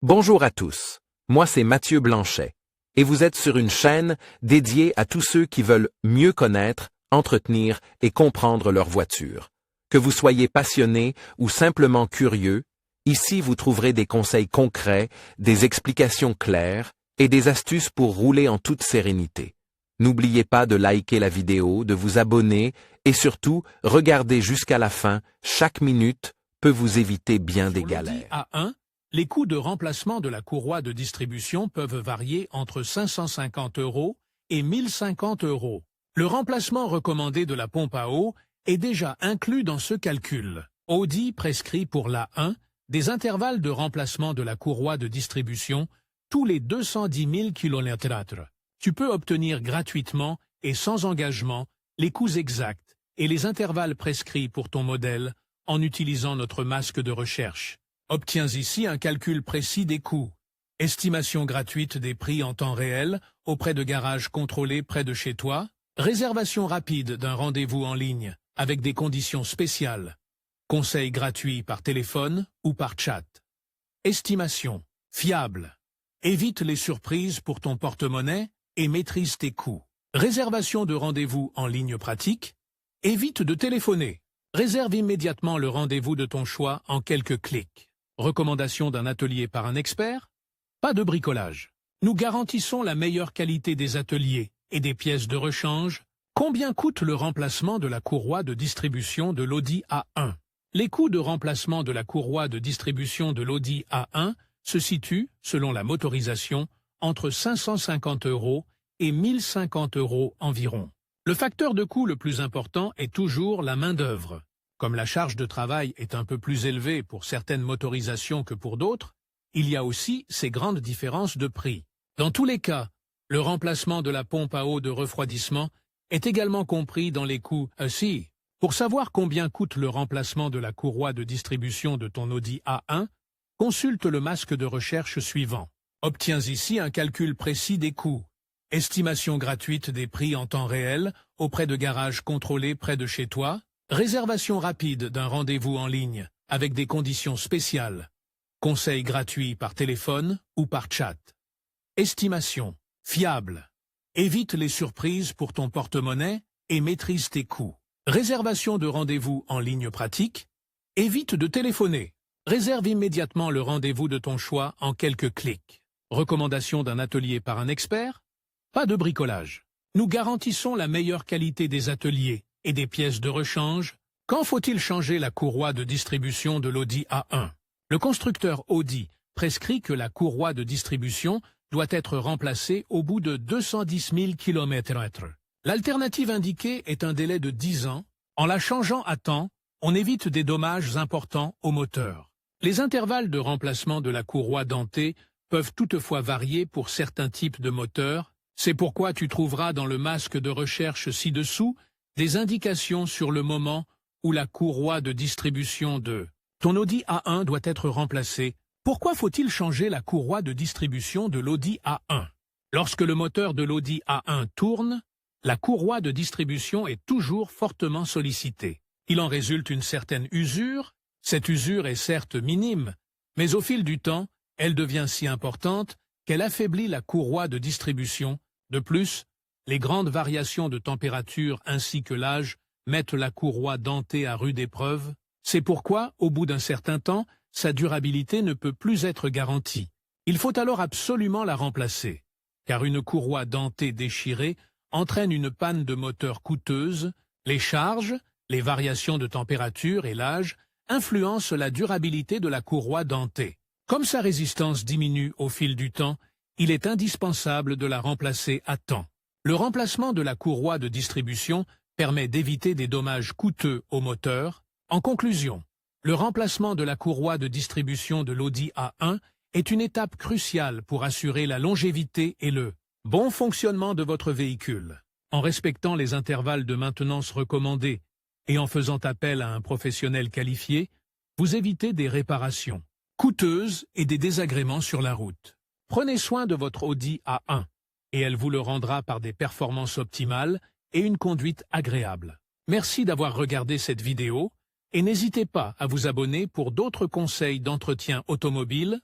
Bonjour à tous, moi c'est Mathieu Blanchet, et vous êtes sur une chaîne dédiée à tous ceux qui veulent mieux connaître, entretenir et comprendre leur voiture. Que vous soyez passionné ou simplement curieux, ici vous trouverez des conseils concrets, des explications claires et des astuces pour rouler en toute sérénité. N'oubliez pas de liker la vidéo, de vous abonner et surtout, regardez jusqu'à la fin, chaque minute peut vous éviter bien des galères. A1, les coûts de remplacement de la courroie de distribution peuvent varier entre 550 € et 1050 €. Le remplacement recommandé de la pompe à eau est déjà inclus dans ce calcul. Audi prescrit pour l'A1 des intervalles de remplacement de la courroie de distribution tous les 210 000 km. Tu peux obtenir gratuitement et sans engagement les coûts exacts et les intervalles prescrits pour ton modèle en utilisant notre masque de recherche. Obtiens ici un calcul précis des coûts, estimation gratuite des prix en temps réel auprès de garages contrôlés près de chez toi, réservation rapide d'un rendez-vous en ligne avec des conditions spéciales, conseils gratuits par téléphone ou par chat. Estimation fiable. Évite les surprises pour ton porte-monnaie et maîtrise tes coûts. Réservation de rendez-vous en ligne pratique. Évite de téléphoner. Réserve immédiatement le rendez-vous de ton choix en quelques clics. Recommandation d'un atelier par un expert. Pas de bricolage. Nous garantissons la meilleure qualité des ateliers et des pièces de rechange. Combien coûte le remplacement de la courroie de distribution de l'Audi A1? Les coûts de remplacement de la courroie de distribution de l'Audi A1 se situent, selon la motorisation, entre 550 € et 1050 € environ. Le facteur de coût le plus important est toujours la main-d'œuvre. Comme la charge de travail est un peu plus élevée pour certaines motorisations que pour d'autres, il y a aussi ces grandes différences de prix. Dans tous les cas, le remplacement de la pompe à eau de refroidissement est également compris dans les coûts assis. Pour savoir combien coûte le remplacement de la courroie de distribution de ton Audi A1, consulte le masque de recherche suivant. Obtiens ici un calcul précis des coûts, estimation gratuite des prix en temps réel auprès de garages contrôlés près de chez toi, réservation rapide d'un rendez-vous en ligne avec des conditions spéciales, conseils gratuits par téléphone ou par chat. Estimation fiable. Évite les surprises pour ton porte-monnaie et maîtrise tes coûts. Réservation de rendez-vous en ligne pratique. Évite de téléphoner. Réserve immédiatement le rendez-vous de ton choix en quelques clics. Recommandation d'un atelier par un expert. Pas de bricolage. Nous garantissons la meilleure qualité des ateliers et des pièces de rechange. Quand faut-il changer la courroie de distribution de l'Audi A1? Le constructeur Audi prescrit que la courroie de distribution doit être remplacée au bout de 210 000 km. L'alternative indiquée est un délai de 10 ans. En la changeant à temps, on évite des dommages importants au moteur. Les intervalles de remplacement de la courroie dentée peuvent toutefois varier pour certains types de moteurs. C'est pourquoi tu trouveras dans le masque de recherche ci-dessous des indications sur le moment où la courroie de distribution de ton Audi A1 doit être remplacée. Pourquoi faut-il changer la courroie de distribution de l'Audi A1? Lorsque le moteur de l'Audi A1 tourne, la courroie de distribution est toujours fortement sollicitée. Il en résulte une certaine usure. Cette usure est certes minime, mais au fil du temps, elle devient si importante qu'elle affaiblit la courroie de distribution. De plus, les grandes variations de température ainsi que l'âge mettent la courroie dentée à rude épreuve. C'est pourquoi, au bout d'un certain temps, sa durabilité ne peut plus être garantie. Il faut alors absolument la remplacer, car une courroie dentée déchirée entraîne une panne de moteur coûteuse. Les charges, les variations de température et l'âge influencent la durabilité de la courroie dentée. Comme sa résistance diminue au fil du temps, il est indispensable de la remplacer à temps. Le remplacement de la courroie de distribution permet d'éviter des dommages coûteux au moteur. En conclusion, le remplacement de la courroie de distribution de l'Audi A1 est une étape cruciale pour assurer la longévité et le bon fonctionnement de votre véhicule. En respectant les intervalles de maintenance recommandés et en faisant appel à un professionnel qualifié, vous évitez des réparations coûteuses et des désagréments sur la route. Prenez soin de votre Audi A1 et elle vous le rendra par des performances optimales et une conduite agréable. Merci d'avoir regardé cette vidéo et n'hésitez pas à vous abonner pour d'autres conseils d'entretien automobile.